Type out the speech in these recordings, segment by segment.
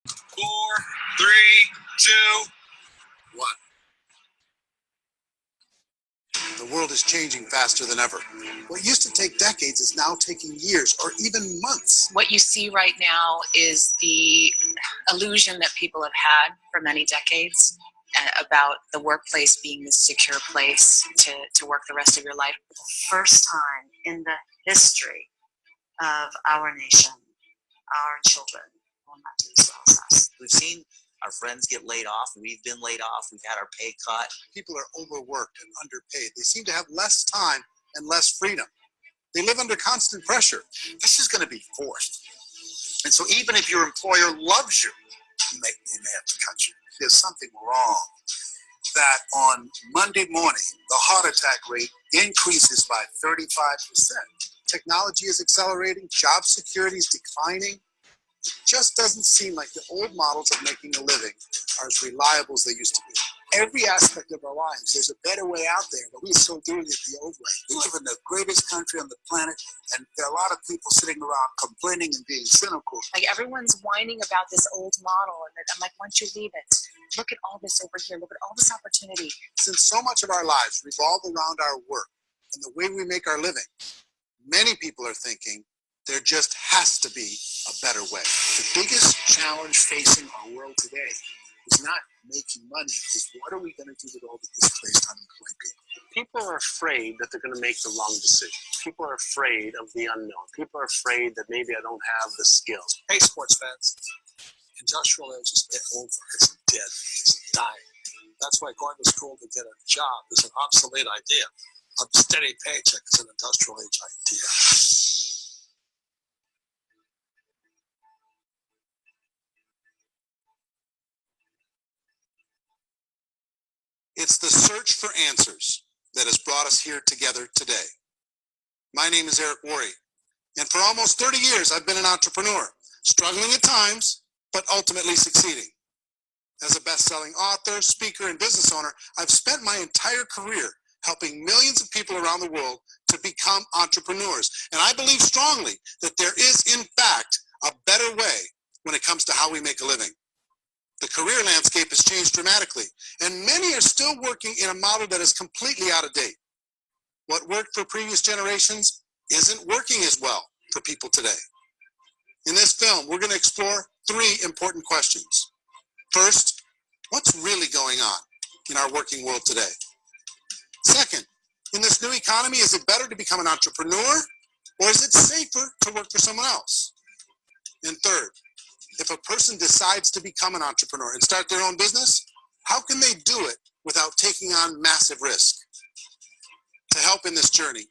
4, 3, 2, 1. The world is changing faster than ever. What used to take decades is now taking years or even months. What you see right now is the illusion that people have had for many decades about the workplace being this secure place to work the rest of your life. For the first time in the history of our nation, our children will not do this well as us. We've seen our friends get laid off. We've been laid off. We've had our pay cut. People are overworked and underpaid. They seem to have less time and less freedom. They live under constant pressure. This is going to be forced. And so even if your employer loves you, they may have to cut you. There's something wrong. That on Monday morning, the heart attack rate increases by 35%. Technology is accelerating. Job security is declining. It just doesn't seem like the old models of making a living are as reliable as they used to be. Every aspect of our lives, there's a better way out there, but we're still doing it the old way. We live in the greatest country on the planet, and there are a lot of people sitting around complaining and being cynical. Like, everyone's whining about this old model, and I'm like, why don't you leave it? Look at all this over here. Look at all this opportunity. Since so much of our lives revolve around our work and the way we make our living, many people are thinking there just has to be a better way. The biggest challenge facing our world today is not making money, is what are we going to do with all the displaced unemployed people? People are afraid that they're going to make the wrong decision. People are afraid of the unknown. People are afraid that maybe I don't have the skills. Hey, sports fans, industrial age is over. It's dead. It's dying. That's why going to school to get a job is an obsolete idea. A steady paycheck is an industrial age idea. It's the search for answers that has brought us here together today. My name is Eric Worre, and for almost 30 years I've been an entrepreneur, struggling at times, but ultimately succeeding. As a best-selling author, speaker, and business owner, I've spent my entire career helping millions of people around the world to become entrepreneurs. And I believe strongly that there is, in fact, a better way when it comes to how we make a living. The career landscape has changed dramatically, and many are still working in a model that is completely out of date. What worked for previous generations isn't working as well for people today. In this film, we're going to explore 3 important questions. First, what's really going on in our working world today? Second, in this new economy, is it better to become an entrepreneur, or is it safer to work for someone else? And third, if a person decides to become an entrepreneur and start their own business, how can they do it without taking on massive risk? To help in this journey,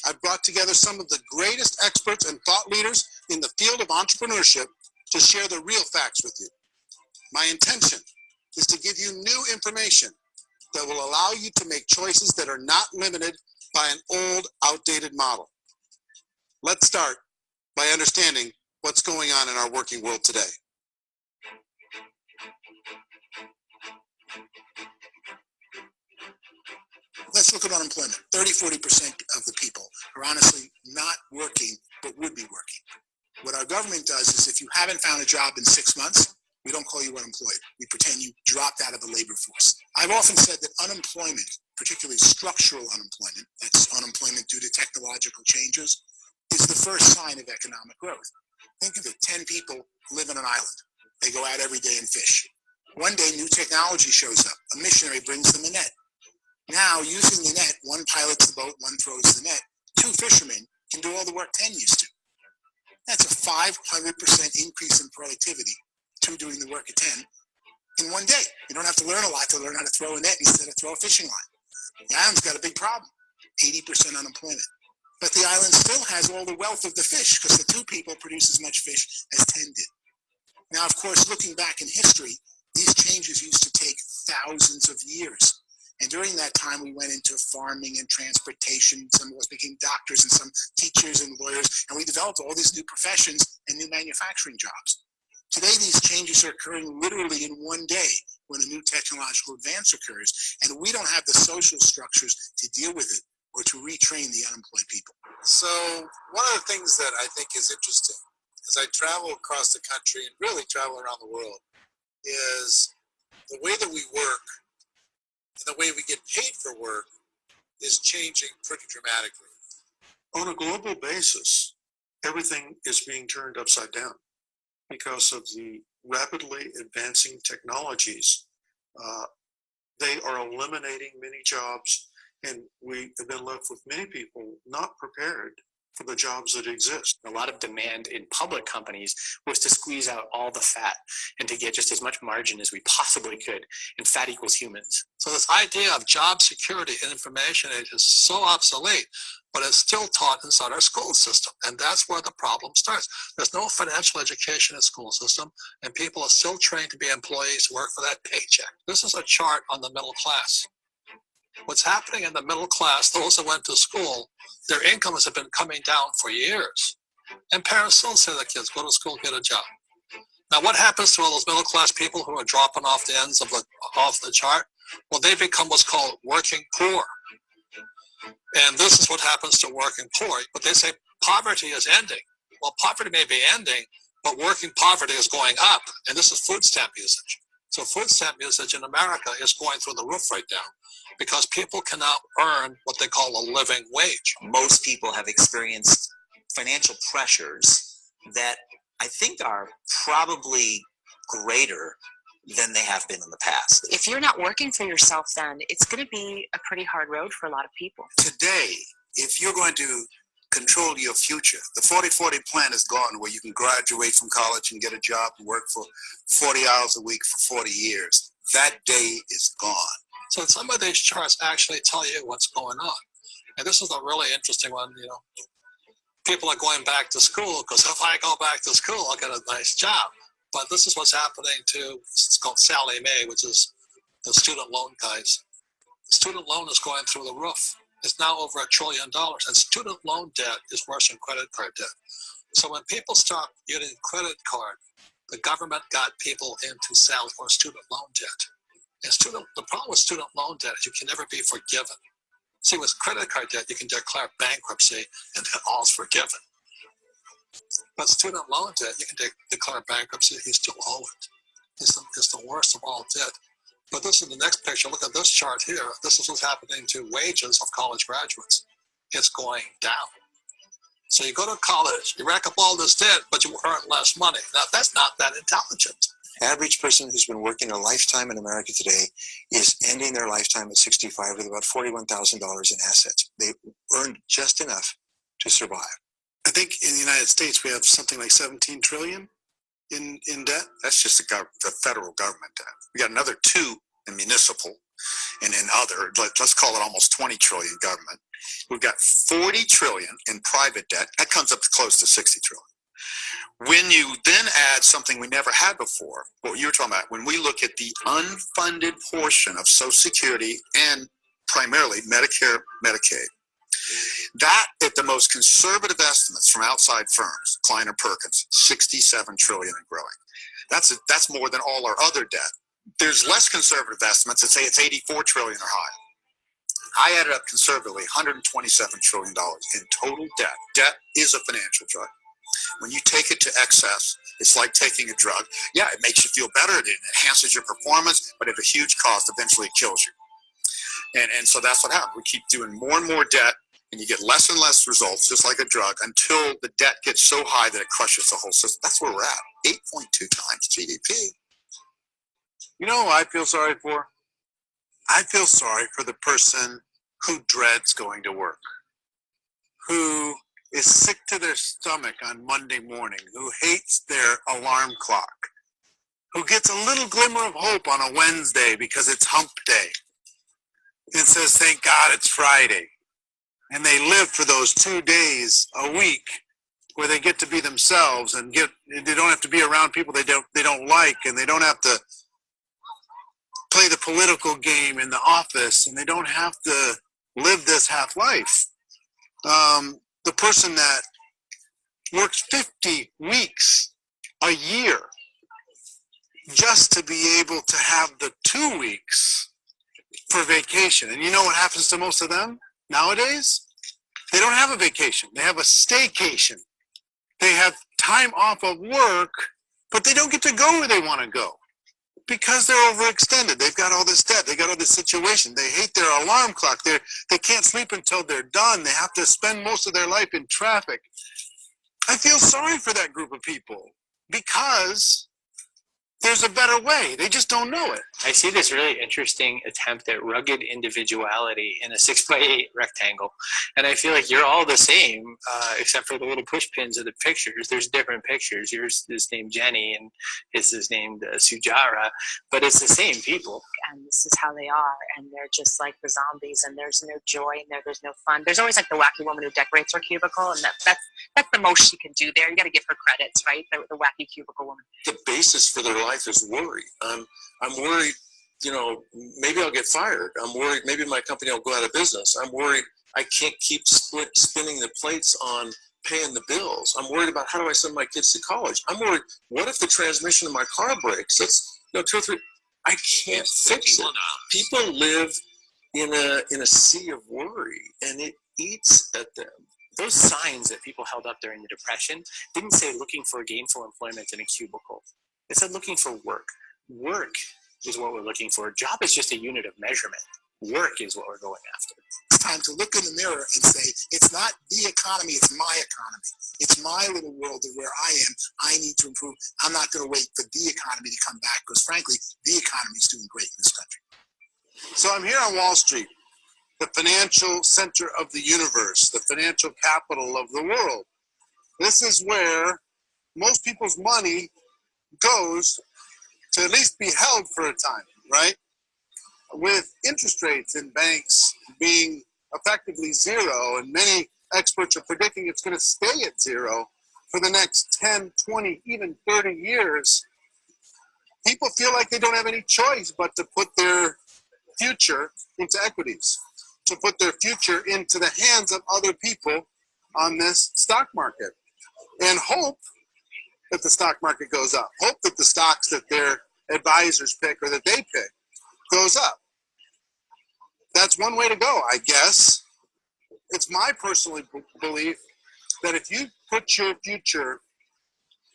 I've brought together some of the greatest experts and thought leaders in the field of entrepreneurship to share the real facts with you. My intention is to give you new information that will allow you to make choices that are not limited by an old, outdated model. Let's start by understanding what's going on in our working world today. Let's look at unemployment. 30–40% of the people are honestly not working, but would be working. What our government does is if you haven't found a job in 6 months, we don't call you unemployed. We pretend you dropped out of the labor force. I've often said that unemployment, particularly structural unemployment, that's unemployment due to technological changes, is the first sign of economic growth. Think of it, 10 people live on an island. They go out every day and fish. One day, new technology shows up. A missionary brings them a net. Now, using the net, one pilots the boat, one throws the net. 2 fishermen can do all the work 10 used to. That's a 500% increase in productivity, 2 doing the work of 10, in one day. You don't have to learn a lot to learn how to throw a net instead of throw a fishing line. The island's got a big problem, 80% unemployment. But the island still has all the wealth of the fish because the 2 people produce as much fish as 10 did. Now, of course, looking back in history, these changes used to take thousands of years. And during that time, we went into farming and transportation. Some of us became doctors and some teachers and lawyers. And we developed all these new professions and new manufacturing jobs. Today, these changes are occurring literally in one day when a new technological advance occurs. And we don't have the social structures to deal with it or to retrain the unemployed people. So one of the things that I think is interesting as I travel across the country and really travel around the world, is the way that we work and the way we get paid for work is changing pretty dramatically. On a global basis, everything is being turned upside down because of the rapidly advancing technologies. They are eliminating many jobs, and we have been left with many people not prepared for the jobs that exist. A lot of demand in public companies was to squeeze out all the fat and to get just as much margin as we possibly could, and fat equals humans. So this idea of job security and information age is so obsolete, but it's still taught inside our school system, and that's where the problem starts. There's no financial education in school system, and people are still trained to be employees who work for that paycheck. This is a chart on the middle class. What's happening in the middle class, those that went to school, their incomes have been coming down for years. And parents still say to their kids, go to school, get a job. Now what happens to all those middle class people who are dropping off the ends of the chart? Well, they become what's called working poor. And this is what happens to working poor. But they say poverty is ending. Well, poverty may be ending, but working poverty is going up. And this is food stamp usage. So food stamp usage in America is going through the roof right now because people cannot earn what they call a living wage. Most people have experienced financial pressures that I think are probably greater than they have been in the past. If you're not working for yourself, then it's going to be a pretty hard road for a lot of people. Today, if you're going to control your future, the 40-40 plan is gone, where you can graduate from college and get a job and work for 40 hours a week for 40 years. That day is gone. So some of these charts actually tell you what's going on. And this is a really interesting one. You know, people are going back to school because if I go back to school, I'll get a nice job. But this is what's happening to, it's called Sallie Mae, which is the student loan guys. The student loan is going through the roof. It's now over $1 trillion, and student loan debt is worse than credit card debt. So when people start using credit card, the government got people into student loan debt. And the problem with student loan debt is you can never be forgiven. See, with credit card debt, you can declare bankruptcy and then all's forgiven. But student loan debt, you can declare bankruptcy, you still owe it. It's the worst of all debt. But this is the next picture. Look at this chart here. This is what's happening to wages of college graduates. It's going down. So you go to college, you rack up all this debt, but you earn less money. Now, that's not that intelligent. Average person who's been working a lifetime in America today is ending their lifetime at 65 with about $41,000 in assets. They earned just enough to survive. I think in the United States, we have something like 17 trillion in debt. That's just the federal government debt. We got another 2 in municipal and in other, let's call it almost 20 trillion government. We've got 40 trillion in private debt. That comes up to close to 60 trillion. When you then add something we never had before, what you were talking about, when we look at the unfunded portion of Social Security and primarily Medicare, Medicaid, that at the most conservative estimates from outside firms, Kleiner Perkins, 67 trillion and growing. That's more than all our other debt. There's less conservative estimates that say it's 84 trillion or higher. I added up conservatively $127 trillion in total debt. Debt is a financial drug. When you take it to excess, it's like taking a drug. Yeah, it makes you feel better, it enhances your performance, but at a huge cost, eventually it kills you. And so that's what happens. We keep doing more and more debt, and you get less and less results, just like a drug, until the debt gets so high that it crushes the whole system. That's where we're at, 8.2 times GDP. You know who I feel sorry for? I feel sorry for the person who dreads going to work, who is sick to their stomach on Monday morning, who hates their alarm clock, who gets a little glimmer of hope on a Wednesday because it's hump day, and says, thank God it's Friday. And they live for those 2 days a week where they get to be themselves and they don't have to be around people they don't like, and they don't have to play the political game in the office, and they don't have to live this half life. The person that works 50 weeks a year just to be able to have the 2 weeks for vacation. And you know what happens to most of them nowadays? They don't have a vacation. They have a staycation. They have time off of work, but they don't get to go where they want to go because they're overextended. They've got all this debt. They got all this situation. They hate their alarm clock. They can't sleep until they're done. They have to spend most of their life in traffic. I feel sorry for that group of people because there's a better way. They just don't know it. I see this really interesting attempt at rugged individuality in a 6x8 rectangle. And I feel like you're all the same, except for the little push pins of the pictures. There's different pictures. Yours is named Jenny and his is named Sujara, but it's the same people. And this is how they are. And they're just like the zombies, and there's no joy in there. There's no fun. There's always like the wacky woman who decorates her cubicle, and that's the most she can do there. You got to give her credits, right? The wacky cubicle woman. The basis for their life is worry. I'm worried, you know, maybe I'll get fired. I'm worried maybe my company will go out of business. I'm worried I can't keep spinning the plates on paying the bills. I'm worried about how do I send my kids to college. I'm worried, what if the transmission of my car breaks? That's, you know, 2 or 3, I can't fix it. People live in a sea of worry, and it eats at them. Those signs that people held up during the Depression didn't say looking for gainful employment in a cubicle. It said looking for work. Work is what we're looking for. Job is just a unit of measurement. Work is what we're going after. It's time to look in the mirror and say, it's not the economy, it's my economy. It's my little world of where I am. I need to improve. I'm not going to wait for the economy to come back because, frankly, the economy is doing great in this country. So I'm here on Wall Street, the financial center of the universe, the financial capital of the world. This is where most people's money goes to at least be held for a time, right? With interest rates in banks being effectively zero, and many experts are predicting it's going to stay at zero for the next 10, 20, even 30 years, people feel like they don't have any choice but to put their future into equities, to put their future into the hands of other people on this stock market, and hope that the stock market goes up, hope that the stocks that their advisors pick or that they pick goes up. That's one way to go, I guess. It's my personal belief that if you put your future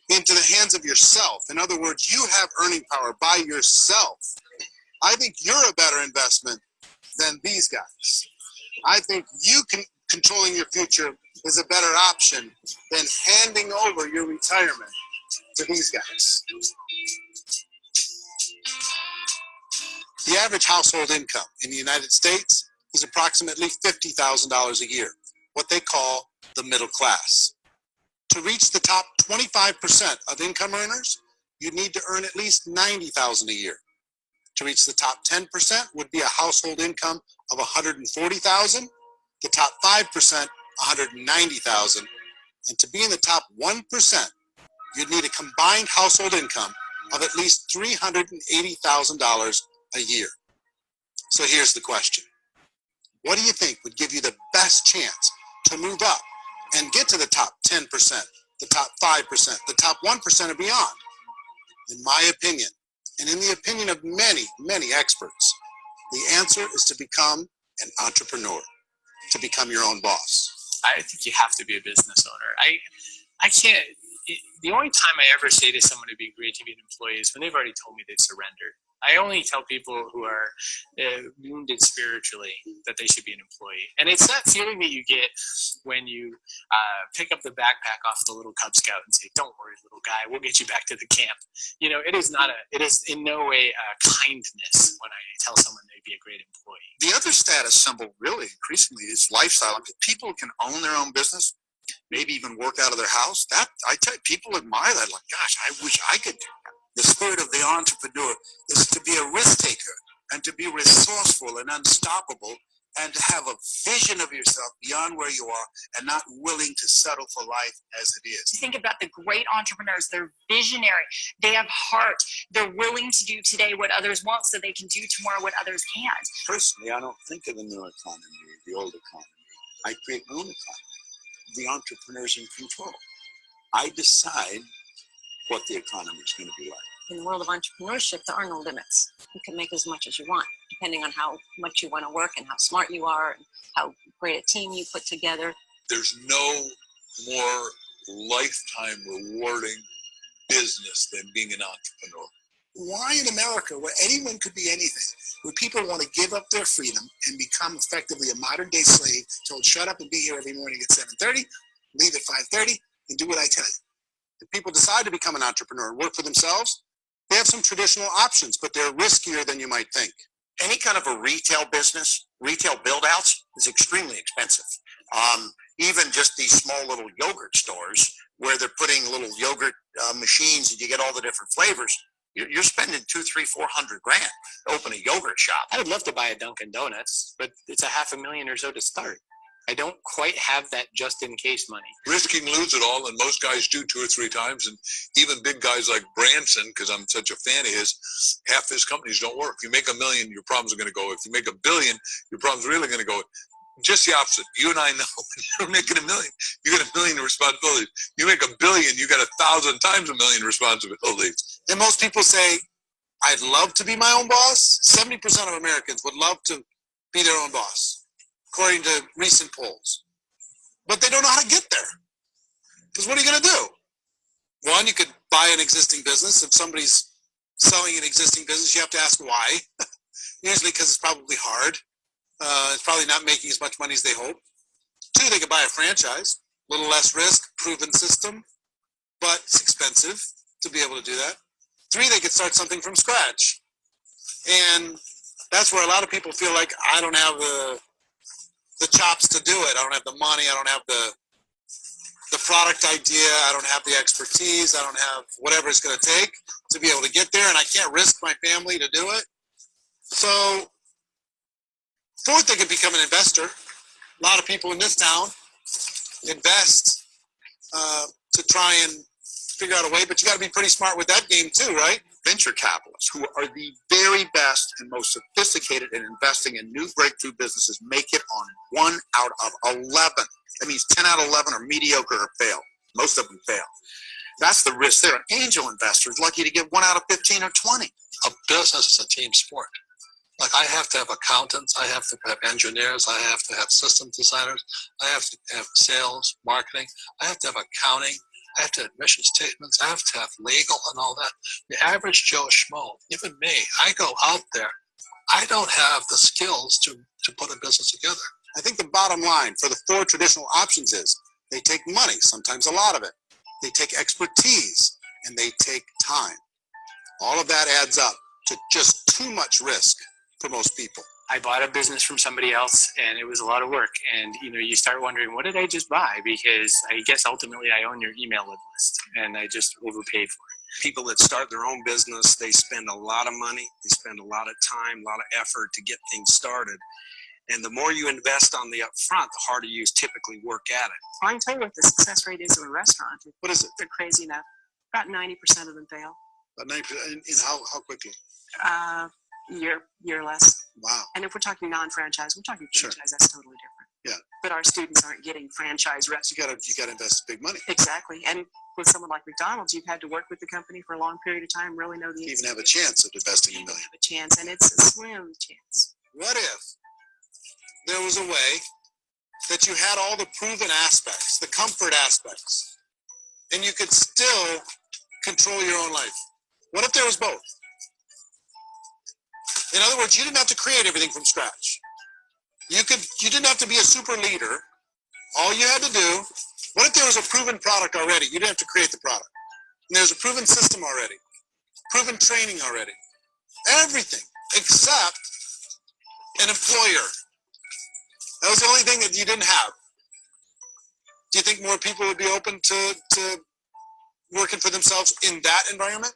into the hands of yourself, in other words, you have earning power by yourself, I think you're a better investment than these guys. I think you controlling your future is a better option than handing over your retirement to these guys. The average household income in the United States is approximately $50,000 a year, what they call the middle class. To reach the top 25% of income earners, you'd need to earn at least $90,000 a year. To reach the top 10% would be a household income of $140,000, the top 5%, $190,000, and to be in the top 1%, you'd need a combined household income of at least $380,000 a year. So here's the question. What do you think would give you the best chance to move up and get to the top 10%, the top 5%, the top 1% and beyond? In my opinion, and in the opinion of many, many experts, the answer is to become an entrepreneur, to become your own boss. I think you have to be a business owner. I can't, the only time I ever say to someone it'd be great to be an employee is when they've already told me they've surrendered. I only tell people who are wounded spiritually that they should be an employee. And it's that feeling that you get when you pick up the backpack off the little Cub Scout and say, don't worry, little guy, we'll get you back to the camp. You know, it is in no way a kindness when I tell someone they'd be a great employee. The other status symbol really increasingly is lifestyle. People can own their own business, maybe even work out of their house. That, I tell you, people admire that. Like, gosh, I wish I could do that. The spirit of the entrepreneur is to be a risk taker and to be resourceful and unstoppable and to have a vision of yourself beyond where you are and not willing to settle for life as it is. Think about the great entrepreneurs. They're visionary. They have heart. They're willing to do today what others want so they can do tomorrow what others can't. Personally, I don't think of the new economy, the old economy. I create my own economy. The entrepreneur's in control. I decide what the economy is going to be like. In the world of entrepreneurship, there are no limits. You can make as much as you want, depending on how much you want to work and how smart you are and how great a team you put together. There's no more lifetime rewarding business than being an entrepreneur. Why in America, where anyone could be anything, would people want to give up their freedom and become effectively a modern day slave, told shut up and be here every morning at 7:30, leave at 5:30, and do what I tell you? If people decide to become an entrepreneur and work for themselves, they have some traditional options, but they're riskier than you might think. Any kind of a retail business, retail build-outs is extremely expensive. Even just these small little yogurt stores where they're putting little yogurt machines and you get all the different flavors, you're spending $200,000, $300,000, $400,000 to open a yogurt shop. I would love to buy a Dunkin' Donuts, but it's $500,000 or so to start. I don't quite have that just in case money. Risking lose it all, and most guys do 2 or 3 times, and even big guys like Branson, because I'm such a fan of his, half his companies don't work. If you make $1 million, your problems are going to go. If you make $1 billion, your problems are really going to go. Just the opposite. You and I know when you're making $1 million, you get $1 million in responsibilities. You make $1 billion, you got 1,000 times $1 million responsibilities. And most people say, I'd love to be my own boss. 70% of Americans would love to be their own boss, according to recent polls. But they don't know how to get there. Because what are you going to do? One, you could buy an existing business. If somebody's selling an existing business, you have to ask why. Usually because it's probably hard. It's probably not making as much money as they hope. 2, they could buy a franchise. A little less risk, proven system, but it's expensive to be able to do that. 3, they could start something from scratch. And that's where a lot of people feel like I don't have the chops to do it. I don't have the money. I don't have the product idea. I don't have the expertise. I don't have whatever it's going to take to be able to get there, and I can't risk my family to do it. So, 4th, they could become an investor. A lot of people in this town invest to try and figure out a way, but you got to be pretty smart with that game too, right? Venture capitalists, who are the very best and most sophisticated in investing in new breakthrough businesses, make it on 1 out of 11. That means 10 out of 11 are mediocre or fail. Most of them fail. That's the risk there. An angel investor is lucky to get 1 out of 15 or 20. A business is a team sport. Like I have to have accountants, I have to have engineers, I have to have system designers, I have to have sales, marketing, I have to have accounting, I have to have mission statements, I have to have legal and all that. The average Joe Schmo, even me, I go out there, I don't have the skills to put a business together. I think the bottom line for the 4 traditional options is they take money, sometimes a lot of it. They take expertise, and they take time. All of that adds up to just too much risk for most people. I bought a business from somebody else, and it was a lot of work. And you start wondering, what did I just buy? Because I guess ultimately I own your email list, and I just overpaid for it. People that start their own business, they spend a lot of money, they spend a lot of time, a lot of effort to get things started. And the more you invest on the upfront, the harder you typically work at it. I can tell you what the success rate is in a restaurant. What is it? They're crazy enough. About 90% of them fail. About 90%. In how quickly? Year less. Wow. And if we're talking non-franchise, we're talking franchise. Sure. That's totally different. Yeah. But our students aren't getting franchise restaurants. You gotta invest big money. Exactly. And with someone like McDonald's, you've had to work with the company for a long period of time, really know the Even have a chance of investing $1 million. have a chance, and it's a slim chance. What if there was a way that you had all the proven aspects, the comfort aspects, and you could still control your own life? What if there was both? In other words, you didn't have to create everything from scratch. You didn't have to be a super leader. All you had to do, what if there was a proven product already? You didn't have to create the product. And there's a proven system already, proven training already. Everything except an employer. That was the only thing that you didn't have. Do you think more people would be open to working for themselves in that environment?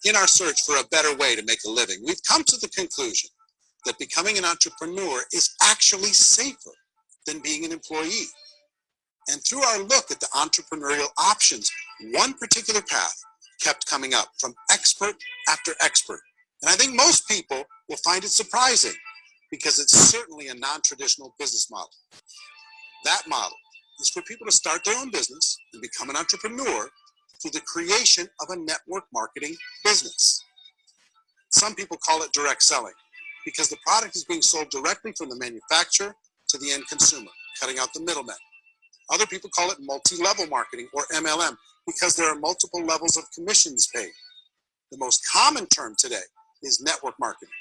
In our search for a better way to make a living, we've come to the conclusion that becoming an entrepreneur is actually safer than being an employee. And through our look at the entrepreneurial options, one particular path kept coming up from expert after expert. And I think most people will find it surprising because it's certainly a non-traditional business model. That model is for people to start their own business and become an entrepreneur through the creation of a network marketing business. Some people call it direct selling. because the product is being sold directly from the manufacturer to the end consumer, cutting out the middlemen. Other people call it multi-level marketing, or MLM, because there are multiple levels of commissions paid. The most common term today is network marketing,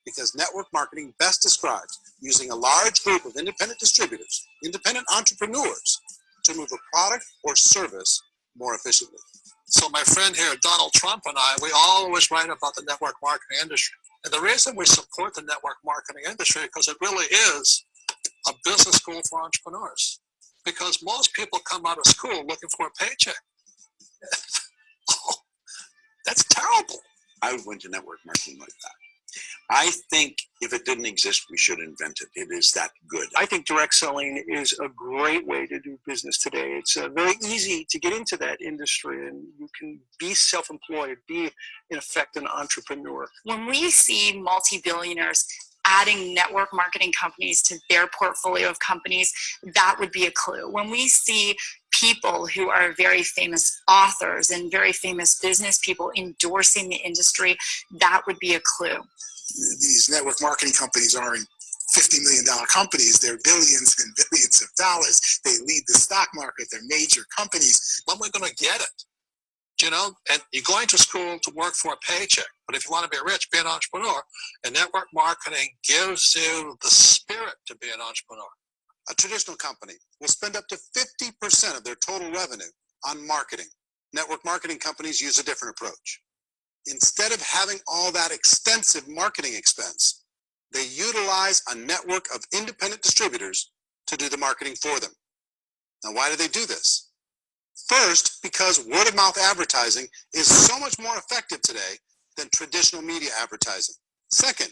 because network marketing best describes using a large group of independent distributors, independent entrepreneurs, to move a product or service more efficiently. So my friend here, Donald Trump, and I, we always write about the network marketing industry. And the reason we support the network marketing industry is because it really is a business school for entrepreneurs. Because most people come out of school looking for a paycheck. That's terrible. I went to network marketing like that. I think if it didn't exist, we should invent it. It is that good. I think direct selling is a great way to do business today. It's very easy to get into that industry, and you can be self-employed, be, in effect, an entrepreneur. When we see multi-billionaires adding network marketing companies to their portfolio of companies, that would be a clue. When we see people who are very famous authors and very famous business people endorsing the industry, that would be a clue. These network marketing companies aren't $50 million companies. They're billions and billions of dollars. They lead the stock market. They're major companies. When we're going to get it? You know, and you're going to school to work for a paycheck. But if you want to be rich, be an entrepreneur. And network marketing gives you the spirit to be an entrepreneur. A traditional company will spend up to 50% of their total revenue on marketing. Network marketing companies use a different approach. Instead of having all that extensive marketing expense, they utilize a network of independent distributors to do the marketing for them. Now, why do they do this? First, because word-of-mouth advertising is so much more effective today than traditional media advertising. Second,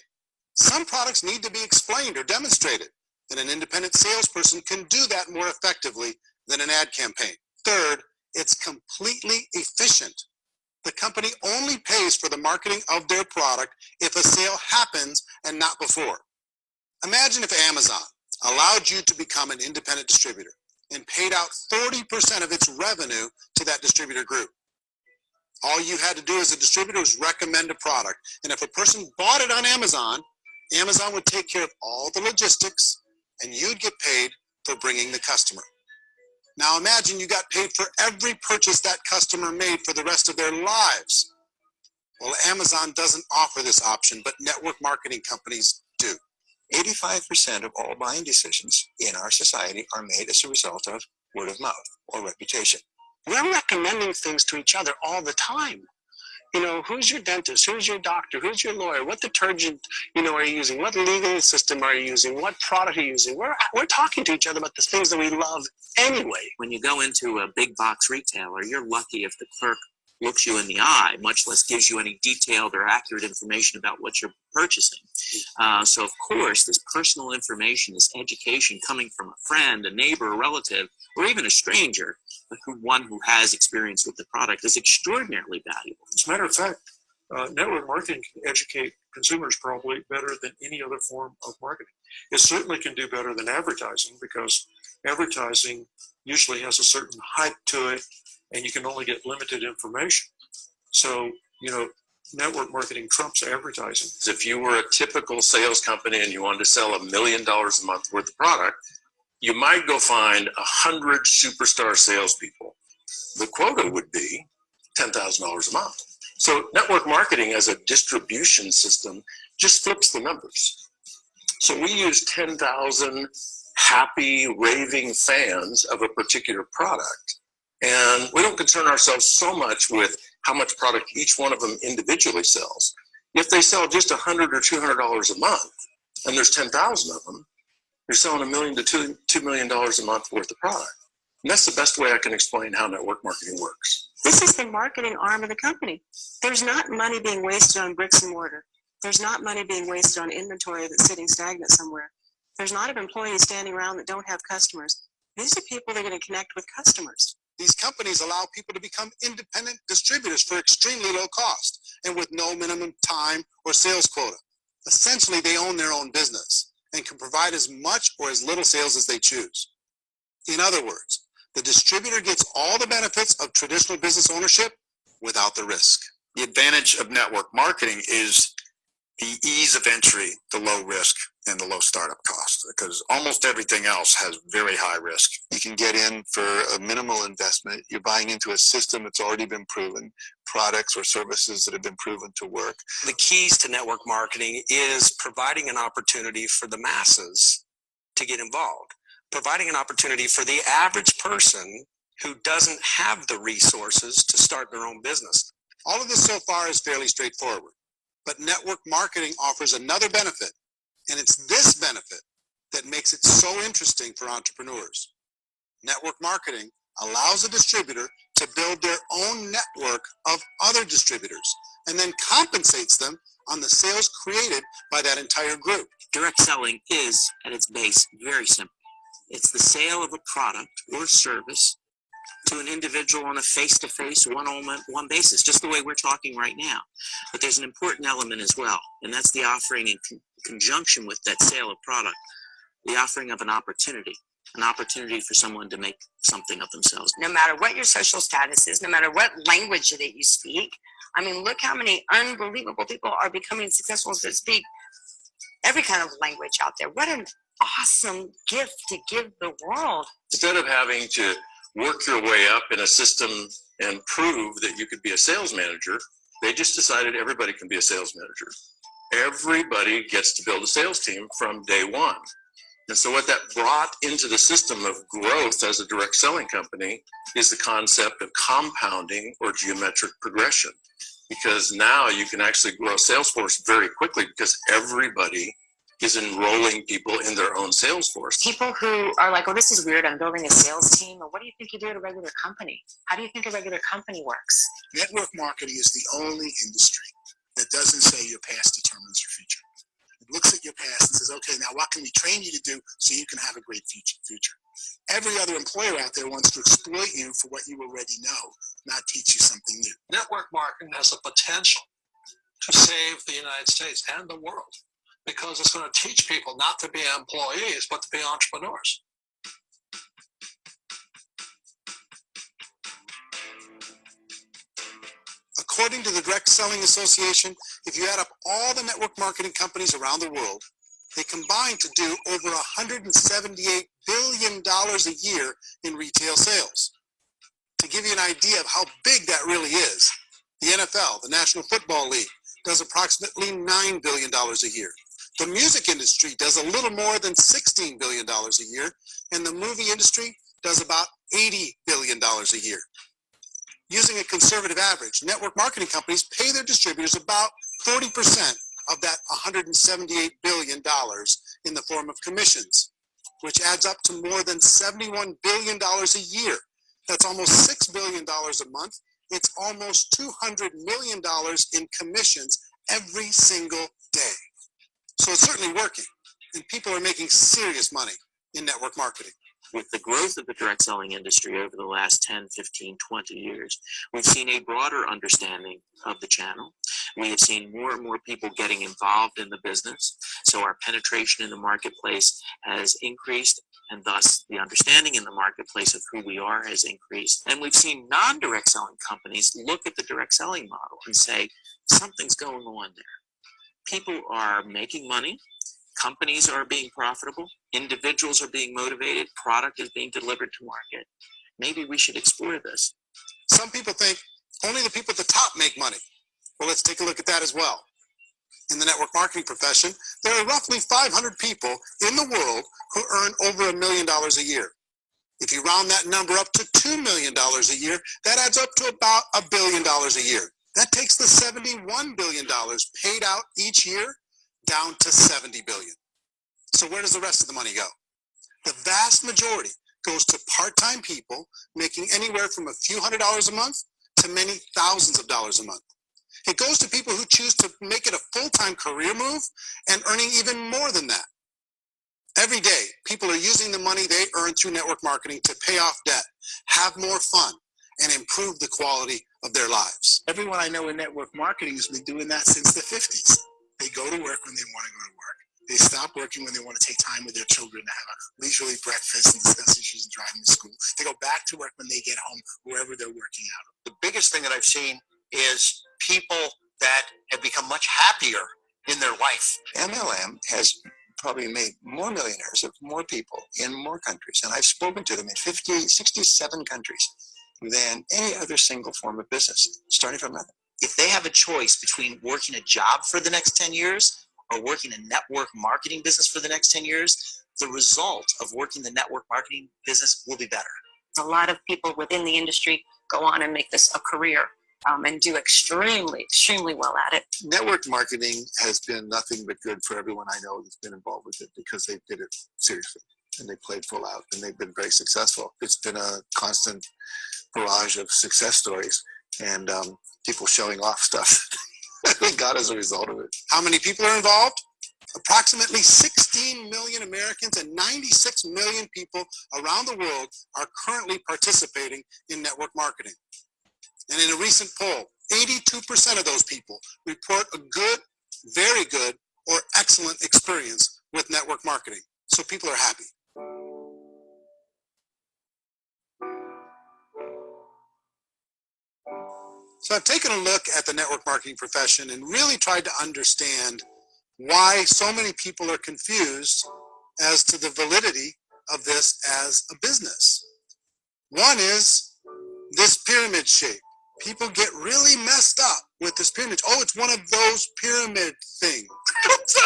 some products need to be explained or demonstrated, and an independent salesperson can do that more effectively than an ad campaign. Third, it's completely efficient. The company only pays for the marketing of their product if a sale happens and not before. Imagine if Amazon allowed you to become an independent distributor and paid out 40% of its revenue to that distributor group. All you had to do as a distributor was recommend a product. And if a person bought it on Amazon, Amazon would take care of all the logistics and you'd get paid for bringing the customer. Now imagine you got paid for every purchase that customer made for the rest of their lives. Well, Amazon doesn't offer this option, but network marketing companies do. 85% of all buying decisions in our society are made as a result of word of mouth or reputation. We're recommending things to each other all the time. You know, who's your dentist? Who's your doctor? Who's your lawyer? What detergent, are you using? What legal system are you using? What product are you using? We're talking to each other about the things that we love anyway. When you go into a big box retailer, you're lucky if the clerk looks you in the eye, much less gives you any detailed or accurate information about what you're purchasing. So of course, this personal information, this education coming from a friend, a neighbor, a relative, or even a stranger, but one who has experience with the product, is extraordinarily valuable. As a matter of fact, network marketing can educate consumers probably better than any other form of marketing. It certainly can do better than advertising, because advertising usually has a certain hype to it, and you can only get limited information. So, network marketing trumps advertising. If you were a typical sales company and you wanted to sell $1 million a month worth of product, you might go find 100 superstar salespeople. The quota would be $10,000 a month. So network marketing as a distribution system just flips the numbers. So we use 10,000 happy, raving fans of a particular product. And we don't concern ourselves so much with how much product each one of them individually sells. If they sell just $100 or $200 a month, and there's 10,000 of them, you're selling $1 million to $2 million a month worth of product. And that's the best way I can explain how network marketing works. This is the marketing arm of the company. There's not money being wasted on bricks and mortar. There's not money being wasted on inventory that's sitting stagnant somewhere. There's not of employees standing around that don't have customers. These are people that are going to connect with customers. These companies allow people to become independent distributors for extremely low cost and with no minimum time or sales quota. Essentially, they own their own business and can provide as much or as little sales as they choose. In other words, the distributor gets all the benefits of traditional business ownership without the risk. The advantage of network marketing is the ease of entry, the low risk, and the low startup cost, because almost everything else has very high risk. You can get in for a minimal investment. You're buying into a system that's already been proven, products or services that have been proven to work. The keys to network marketing is providing an opportunity for the masses to get involved, providing an opportunity for the average person who doesn't have the resources to start their own business. All of this so far is fairly straightforward, but network marketing offers another benefit, and it's this benefit that makes it so interesting for entrepreneurs. Network marketing allows a distributor to build their own network of other distributors and then compensates them on the sales created by that entire group. Direct selling is, at its base, very simple. It's the sale of a product or service to an individual on a face-to-face, one-on-one basis, just the way we're talking right now. But there's an important element as well, and that's the offering in conjunction with that sale of product, the offering of an opportunity for someone to make something of themselves. No matter what your social status is, no matter what language that you speak, I mean, look how many unbelievable people are becoming successful that speak every kind of language out there. What an awesome gift to give the world. Instead of having to work your way up in a system and prove that you could be a sales manager, they just decided everybody can be a sales manager. Everybody gets to build a sales team from day one. And so what that brought into the system of growth as a direct selling company is the concept of compounding or geometric progression. Because now you can actually grow a sales force very quickly because everybody is enrolling people in their own sales force. People who are like, oh, this is weird, I'm building a sales team. Or what do you think you do at a regular company? How do you think a regular company works? Network marketing is the only industry that doesn't say your past determines your future. It looks at your past and says, okay, now what can we train you to do so you can have a great future? Every other employer out there wants to exploit you for what you already know, not teach you something new. Network marketing has the potential to save the United States and the world, because it's going to teach people not to be employees, but to be entrepreneurs. According to the Direct Selling Association, if you add up all the network marketing companies around the world, they combine to do over $178 billion a year in retail sales. To give you an idea of how big that really is, the NFL, the National Football League, does approximately $9 billion a year. The music industry does a little more than $16 billion a year, and the movie industry does about $80 billion a year. Using a conservative average, network marketing companies pay their distributors about 40% of that $178 billion in the form of commissions, which adds up to more than $71 billion a year. That's almost $6 billion a month. It's almost $200 million in commissions every single day. So it's certainly working, and people are making serious money in network marketing. With the growth of the direct selling industry over the last 10, 15, 20 years, we've seen a broader understanding of the channel. We have seen more and more people getting involved in the business. So our penetration in the marketplace has increased, and thus the understanding in the marketplace of who we are has increased. And we've seen non-direct selling companies look at the direct selling model and say, something's going on there. People are making money. Companies are being profitable, individuals are being motivated, product is being delivered to market. Maybe we should explore this. Some people think only the people at the top make money. Well, let's take a look at that as well. In the network marketing profession, there are roughly 500 people in the world who earn over $1 million a year. If you round that number up to $2 million a year, that adds up to about $1 billion a year. That takes the $71 billion paid out each year down to $70 billion. So where does the rest of the money go? The vast majority goes to part-time people making anywhere from a few $100s a month to many thousands of dollars a month. It goes to people who choose to make it a full-time career move and earning even more than that. Every day, people are using the money they earn through network marketing to pay off debt, have more fun, and improve the quality of their lives. Everyone I know in network marketing has been doing that since the 50s. They go to work when they want to go to work. They stop working when they want to take time with their children to have a leisurely breakfast and discuss issues and drive them to school. They go back to work when they get home, wherever they're working out. The biggest thing that I've seen is people that have become much happier in their life. MLM has probably made more millionaires of more people in more countries, and I've spoken to them in 67 countries than any other single form of business, starting from nothing. If they have a choice between working a job for the next 10 years or working a network marketing business for the next 10 years, the result of working the network marketing business will be better. A lot of people within the industry go on and make this a career and do extremely well at it. Network marketing has been nothing but good for everyone I know that's been involved with it because they did it seriously and they played full out and they've been very successful. It's been a constant barrage of success stories and people showing off stuff they got as a result of it. How many people are involved? Approximately 16 million Americans and 96 million people around the world are currently participating in network marketing. And in a recent poll, 82% of those people report a good, very good, or excellent experience with network marketing. So people are happy. So I've taken a look at the network marketing profession and really tried to understand why so many people are confused as to the validity of this as a business. One is this pyramid shape. People get really messed up with this pyramid. Oh, it's one of those pyramid things. So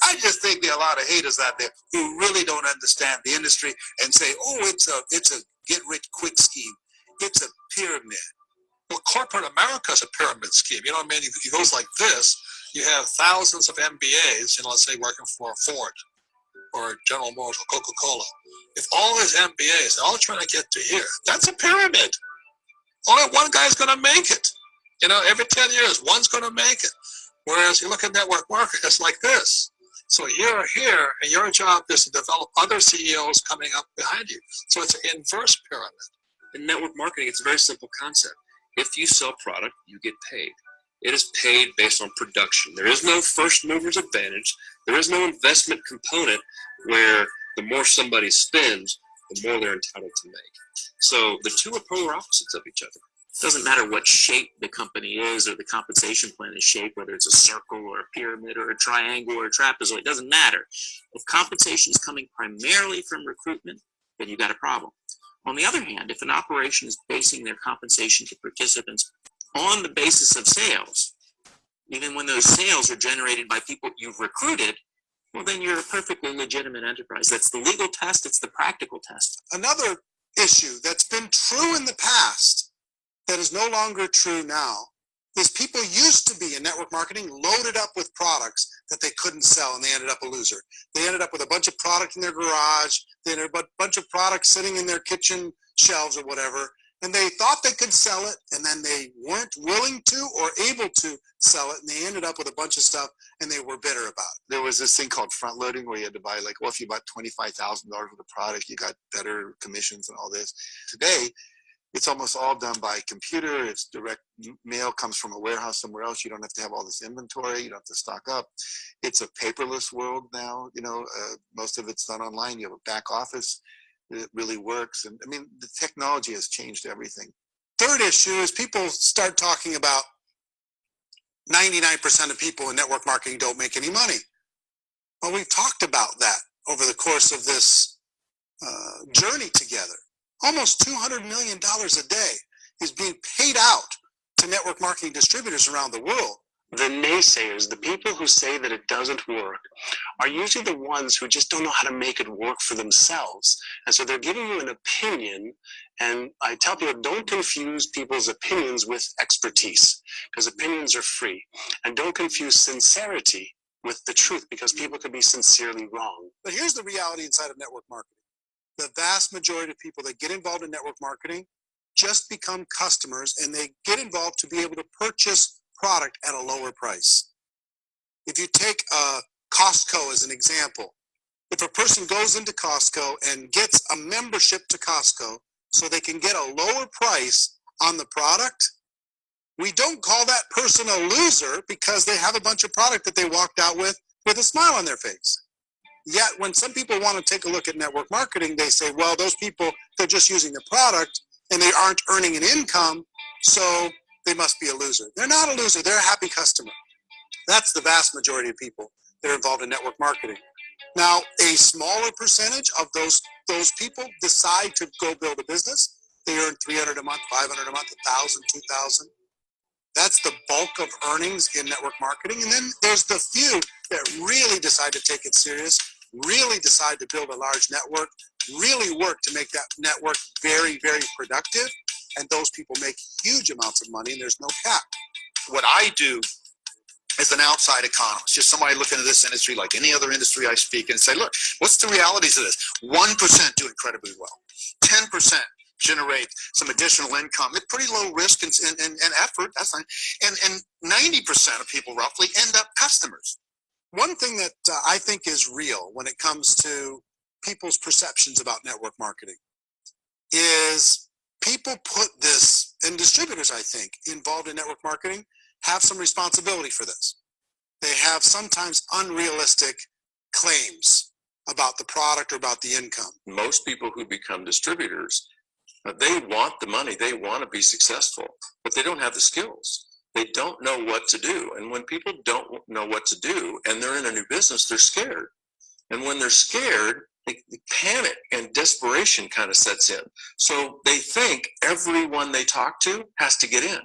I just think there are a lot of haters out there who really don't understand the industry and say, oh, it's a get-rich-quick scheme. It's a pyramid. Well, corporate America is a pyramid scheme. You know what I mean? It goes like this. You have thousands of MBAs, let's say working for Ford or General Motors or Coca-Cola. If all these MBAs, they're all trying to get to here, that's a pyramid. Only one guy's going to make it. Every 10 years, one's going to make it. Whereas you look at network marketing, it's like this. So you're here, and your job is to develop other CEOs coming up behind you. So it's an inverse pyramid. In network marketing, it's a very simple concept. If you sell product, you get paid. It is paid based on production. There is no first mover's advantage. There is no investment component where the more somebody spends, the more they're entitled to make. So the two are polar opposites of each other. It doesn't matter what shape the company is or the compensation plan is shaped, whether it's a circle or a pyramid or a triangle or a trapezoid, it doesn't matter. If compensation is coming primarily from recruitment, then you've got a problem. On the other hand, if an operation is basing their compensation to participants on the basis of sales, even when those sales are generated by people you've recruited, well, then you're a perfectly legitimate enterprise. That's the legal test. It's the practical test. Another issue that's been true in the past that is no longer true now is people used to be in network marketing loaded up with products that they couldn't sell and they ended up a loser. They ended up with a bunch of product in their garage, they had a bunch of products sitting in their kitchen shelves or whatever, and they thought they could sell it and then they weren't willing to or able to sell it and they ended up with a bunch of stuff and they were bitter about it. There was this thing called front loading where you had to buy if you bought $25,000 worth of product, you got better commissions and all this. Today, it's almost all done by computer. It's direct mail comes from a warehouse somewhere else. You don't have to have all this inventory. You don't have to stock up. It's a paperless world now. Most of it's done online. You have a back office. It really works. And the technology has changed everything. Third issue is people start talking about 99% of people in network marketing don't make any money. Well, we've talked about that over the course of this journey together. Almost $200 million a day is being paid out to network marketing distributors around the world. The naysayers, the people who say that it doesn't work, are usually the ones who just don't know how to make it work for themselves. And so they're giving you an opinion, and I tell people, don't confuse people's opinions with expertise, because opinions are free. And don't confuse sincerity with the truth, because people could be sincerely wrong. But here's the reality inside of network marketing. The vast majority of people that get involved in network marketing just become customers, and they get involved to be able to purchase product at a lower price. If you take Costco as an example, if a person goes into Costco and gets a membership to Costco so they can get a lower price on the product, we don't call that person a loser because they have a bunch of product that they walked out with a smile on their face. Yet when some people want to take a look at network marketing, they say, well, those people, they're just using the product and they aren't earning an income, so they must be a loser. They're not a loser. They're a happy customer. That's the vast majority of people that are involved in network marketing. Now, a smaller percentage of those people decide to go build a business. They earn $300 a month, $500 a month, $1,000, $2,000. That's the bulk of earnings in network marketing. And then there's the few that really decide to take it serious, really decide to build a large network, really work to make that network very, very productive. And those people make huge amounts of money, and there's no cap. What I do as an outside economist, just somebody looking at this industry like any other industry I speak and say, look, what's the realities of this? 1% do incredibly well. 10% generate some additional income at pretty low risk and effort. That's fine. And 90% of people roughly end up customers. One thing that I think is real when it comes to people's perceptions about network marketing is people put this, and distributors, I think, involved in network marketing have some responsibility for this. They have sometimes unrealistic claims about the product or about the income. Most people who become distributors, they want the money, they want to be successful, but they don't have the skills. They don't know what to do. And when people don't know what to do and they're in a new business, they're scared. And when they're scared, they panic and desperation kind of sets in. So they think everyone they talk to has to get in.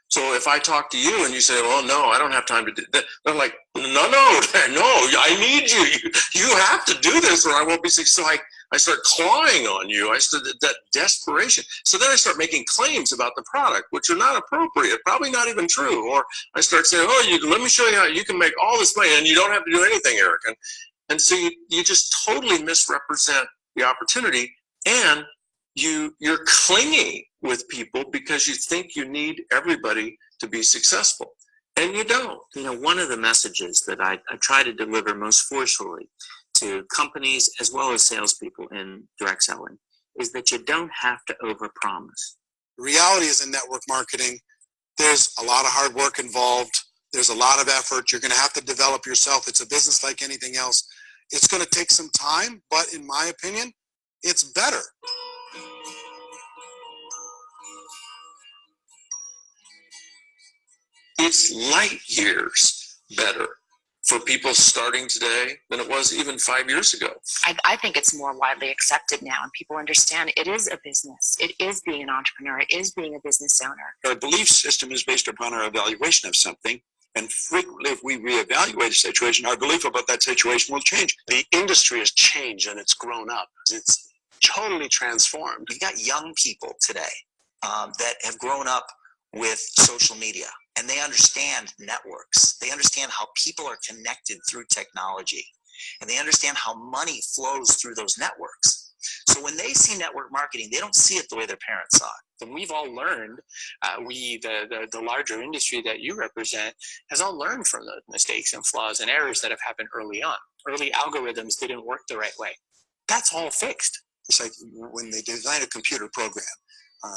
So if I talk to you and you say, well, no, I don't have time to do that, they're like, no, I need you. You have to do this or I won't be successful. So I start clawing on you. I start that desperation. So then I start making claims about the product, which are not appropriate, probably not even true. Or I start saying, let me show you how you can make all this money and you don't have to do anything, Eric. And so you just totally misrepresent the opportunity, and you're clingy with people because you think you need everybody to be successful, and you don't. You know, one of the messages that I try to deliver most forcefully to companies as well as salespeople in direct selling is that you don't have to overpromise. The reality is in network marketing, there's a lot of hard work involved. There's a lot of effort. You're going to have to develop yourself. It's a business like anything else. It's going to take some time, but in my opinion, it's better. It's light years better for people starting today than it was even 5 years ago. I think it's more widely accepted now, and people understand it is a business. It is being an entrepreneur. It is being a business owner. Our belief system is based upon our evaluation of something. And frequently, if we reevaluate a situation, our belief about that situation will change. The industry has changed and it's grown up. It's totally transformed. We've got young people today that have grown up with social media, and they understand networks. They understand how people are connected through technology, and they understand how money flows through those networks. So when they see network marketing, they don't see it the way their parents saw it. And we've all learned, the larger industry that you represent has all learned from the mistakes and flaws and errors that have happened early on. Early algorithms didn't work the right way. That's all fixed. It's like when they design a computer program,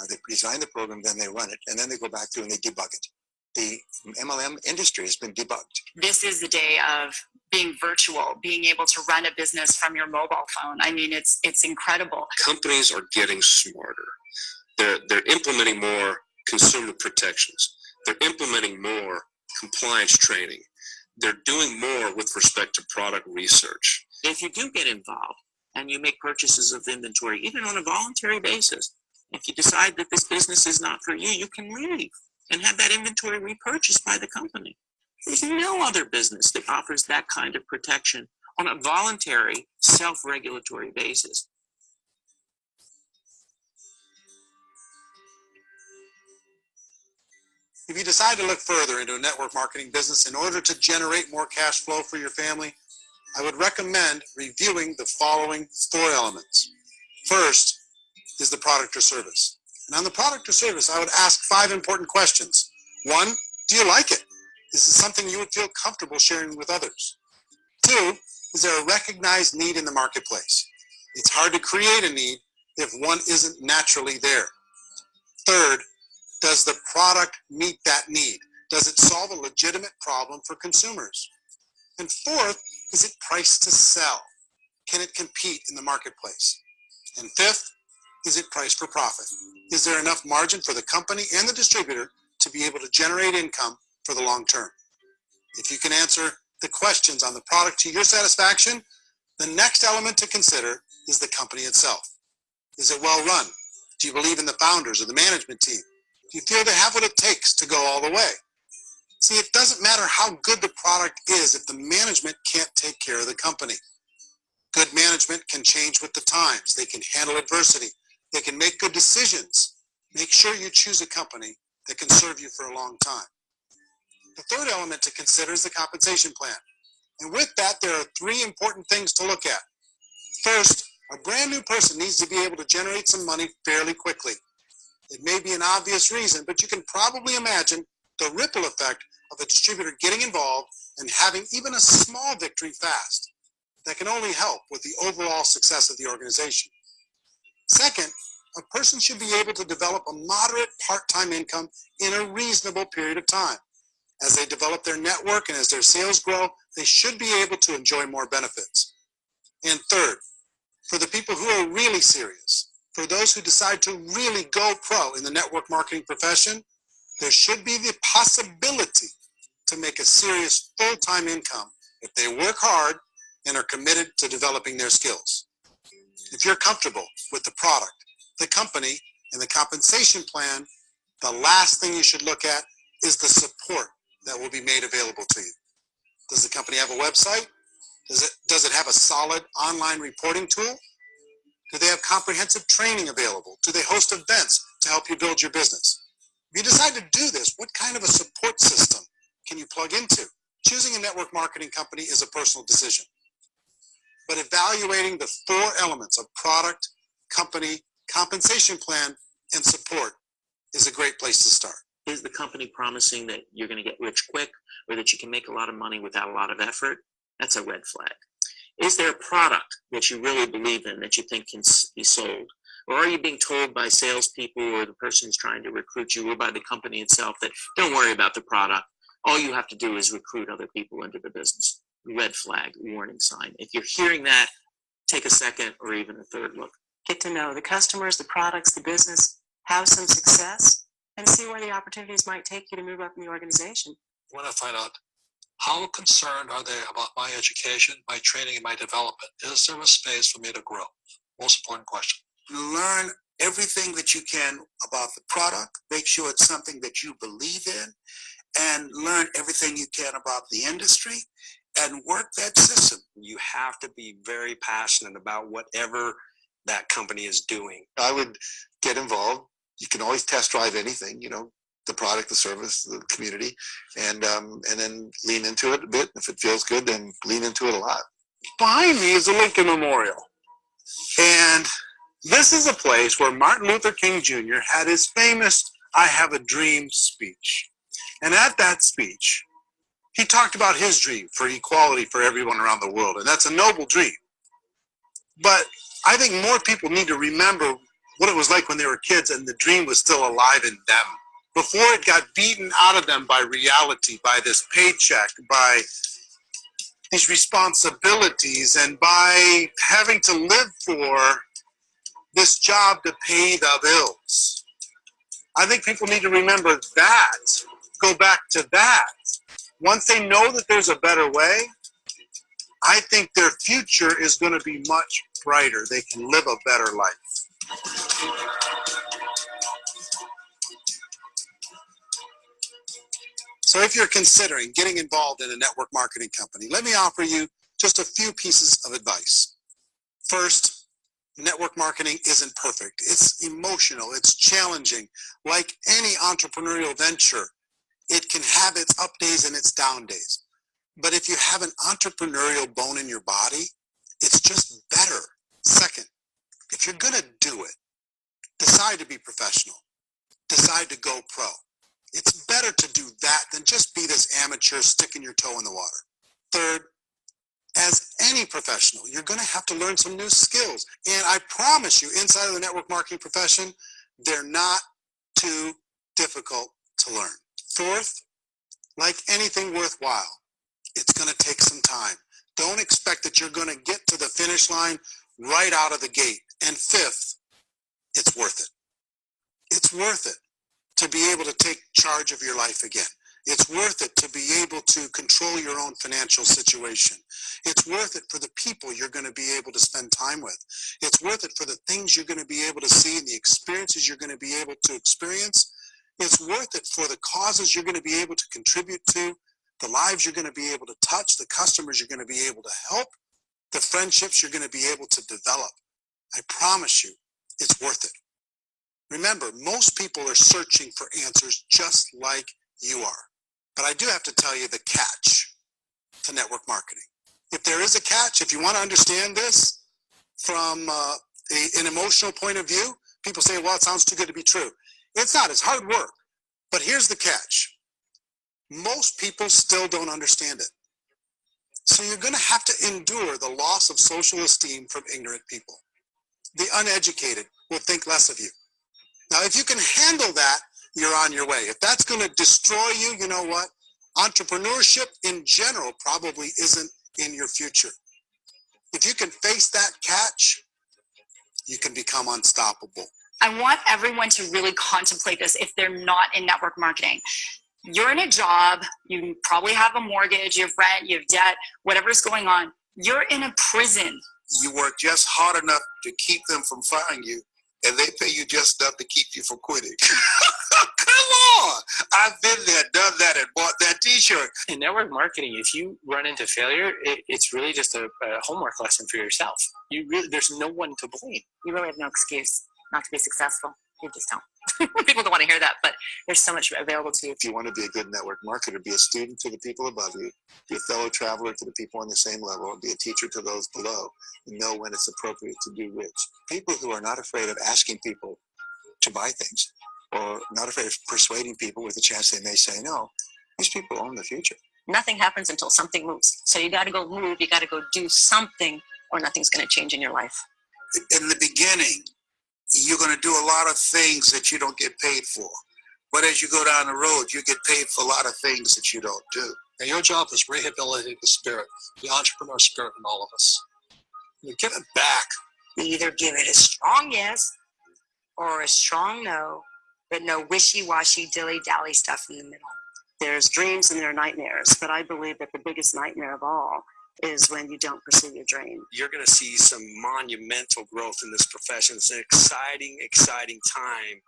they design the program, then they run it, and then they go back through and they debug it. The MLM industry has been debugged. This is the day of being virtual, being able to run a business from your mobile phone. I mean, it's incredible. Companies are getting smarter. They're implementing more consumer protections. They're implementing more compliance training. They're doing more with respect to product research. If you do get involved and you make purchases of inventory, even on a voluntary basis, if you decide that this business is not for you, you can leave and have that inventory repurchased by the company. There's no other business that offers that kind of protection on a voluntary, self-regulatory basis. If you decide to look further into a network marketing business in order to generate more cash flow for your family, I would recommend reviewing the following 4 elements. First is the product or service. And on the product or service, I would ask 5 important questions. 1, do you like it? Is this something you would feel comfortable sharing with others? 2, is there a recognized need in the marketplace? It's hard to create a need if one isn't naturally there. 3rd, does the product meet that need? Does it solve a legitimate problem for consumers? And 4th, is it priced to sell? Can it compete in the marketplace? And 5th, is it priced for profit? Is there enough margin for the company and the distributor to be able to generate income for the long term? If you can answer the questions on the product to your satisfaction, the next element to consider is the company itself. Is it well run? Do you believe in the founders or the management team? Do you feel they have what it takes to go all the way? See, it doesn't matter how good the product is if the management can't take care of the company. Good management can change with the times. They can handle adversity. They can make good decisions. Make sure you choose a company that can serve you for a long time. The third element to consider is the compensation plan. And with that, there are three important things to look at. First, a brand new person needs to be able to generate some money fairly quickly. It may be an obvious reason, but you can probably imagine the ripple effect of a distributor getting involved and having even a small victory fast. That can only help with the overall success of the organization. Second, a person should be able to develop a moderate part-time income in a reasonable period of time. As they develop their network and as their sales grow, they should be able to enjoy more benefits. And third, for the people who are really serious, for those who decide to really go pro in the network marketing profession, there should be the possibility to make a serious full-time income if they work hard and are committed to developing their skills. If you're comfortable with the product, the company, and the compensation plan, the last thing you should look at is the support that will be made available to you. Does the company have a website? Does it have a solid online reporting tool? Do they have comprehensive training available? Do they host events to help you build your business? If you decide to do this, what kind of a support system can you plug into? Choosing a network marketing company is a personal decision. But evaluating the four elements of product, company, compensation plan, and support is a great place to start. Is the company promising that you're going to get rich quick or that you can make a lot of money without a lot of effort? That's a red flag. Is there a product that you really believe in that you think can be sold? Or are you being told by salespeople or the person who's trying to recruit you or by the company itself that don't worry about the product? All you have to do is recruit other people into the business. Red flag, warning sign. If you're hearing that, take a second or even a third look. Get to know the customers, the products, the business, have some success, and see where the opportunities might take you to move up in the organization. I want to find out, how concerned are they about my education, my training, and my development? Is there a space for me to grow? Most important question. Learn everything that you can about the product. Make sure it's something that you believe in, and learn everything you can about the industry and work that system. You have to be very passionate about whatever that company is doing. I would get involved. You can always test drive anything, the product, the service, the community, and then lean into it a bit. If it feels good, then lean into it a lot. Behind me is the Lincoln Memorial. And this is a place where Martin Luther King Jr. had his famous I Have a Dream speech. And at that speech, he talked about his dream for equality for everyone around the world. And that's a noble dream. But I think more people need to remember what it was like when they were kids and the dream was still alive in them. Before it got beaten out of them by reality, by this paycheck, by these responsibilities, and by having to live for this job to pay the bills. I think people need to remember that, go back to that. Once they know that there's a better way, I think their future is going to be much brighter. They can live a better life. So if you're considering getting involved in a network marketing company, let me offer you just a few pieces of advice. First, network marketing isn't perfect. It's emotional. It's challenging. Like any entrepreneurial venture, it can have its up days and its down days. But if you have an entrepreneurial bone in your body, it's just better. Second, if you're going to do it, decide to be professional. Decide to go pro. It's better to do that than just be this amateur sticking your toe in the water. Third, as any professional, you're going to have to learn some new skills. And I promise you, inside of the network marketing profession, they're not too difficult to learn. Fourth, like anything worthwhile, it's going to take some time. Don't expect that you're going to get to the finish line right out of the gate. And fifth, it's worth it. It's worth it to be able to take charge of your life again. It's worth it to be able to control your own financial situation. It's worth it for the people you're going to be able to spend time with. It's worth it for the things you're going to be able to see and the experiences you're going to be able to experience. It's worth it for the causes you're going to be able to contribute to, the lives you're going to be able to touch, the customers you're going to be able to help, the friendships you're going to be able to develop. I promise you, it's worth it. Remember, most people are searching for answers just like you are. But I do have to tell you the catch to network marketing. If there is a catch, if you want to understand this from an emotional point of view, people say, well, it sounds too good to be true. It's not, it's hard work. But here's the catch. Most people still don't understand it. So you're going to have to endure the loss of social esteem from ignorant people. The uneducated will think less of you. Now, if you can handle that, you're on your way. If that's going to destroy you, you know what? Entrepreneurship in general probably isn't in your future. If you can face that catch, you can become unstoppable. I want everyone to really contemplate this if they're not in network marketing. You're in a job, you probably have a mortgage, you have rent, you have debt, whatever's going on. You're in a prison. You work just hard enough to keep them from firing you, and they pay you just enough to keep you from quitting. Come on! I've been there, done that, and bought that t-shirt. In network marketing, if you run into failure, it's really just a homework lesson for yourself. There's no one to blame. You really have no excuse not to be successful. You just don't. People don't want to hear that, but there's so much available to you. If you want to be a good network marketer, be a student to the people above you, be a fellow traveler to the people on the same level, and be a teacher to those below, and know when it's appropriate to do which. People who are not afraid of asking people to buy things, or not afraid of persuading people with a chance they may say no, these people own the future. Nothing happens until something moves. So you got to go move, you got to go do something, or nothing's going to change in your life. In the beginning, you're going to do a lot of things that you don't get paid for. But as you go down the road, you get paid for a lot of things that you don't do. And your job is rehabilitating the spirit, the entrepreneur spirit in all of us. You give it back. Either give it a strong yes or a strong no, but no wishy-washy, dilly-dally stuff in the middle. There's dreams and there are nightmares, but I believe that the biggest nightmare of all is when you don't pursue your dream. You're going to see some monumental growth in this profession. It's an exciting, exciting time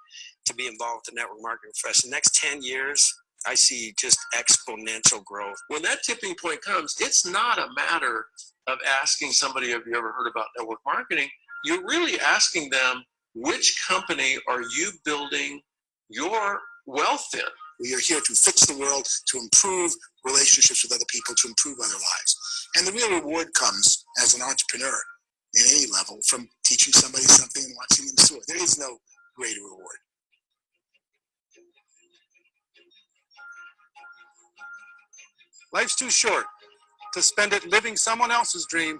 to be involved with the network marketing profession. Next 10 years, I see just exponential growth. When that tipping point comes, it's not a matter of asking somebody, have you ever heard about network marketing? You're really asking them, which company are you building your wealth in? We are here to fix the world, to improve relationships with other people, to improve other lives. And the real reward comes as an entrepreneur at any level from teaching somebody something and watching them soar. There is no greater reward. Life's too short to spend it living someone else's dream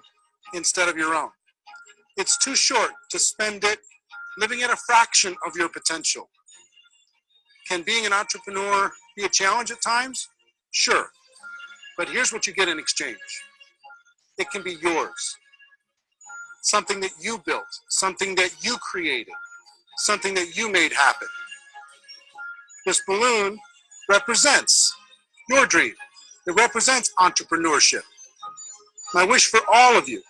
instead of your own. It's too short to spend it living at a fraction of your potential. Can being an entrepreneur be a challenge at times? Sure. But here's what you get in exchange. It can be yours. Something that you built, something that you created, something that you made happen. This balloon represents your dream. It represents entrepreneurship. My wish for all of you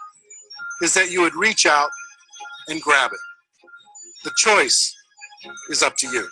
is that you would reach out and grab it. The choice is up to you.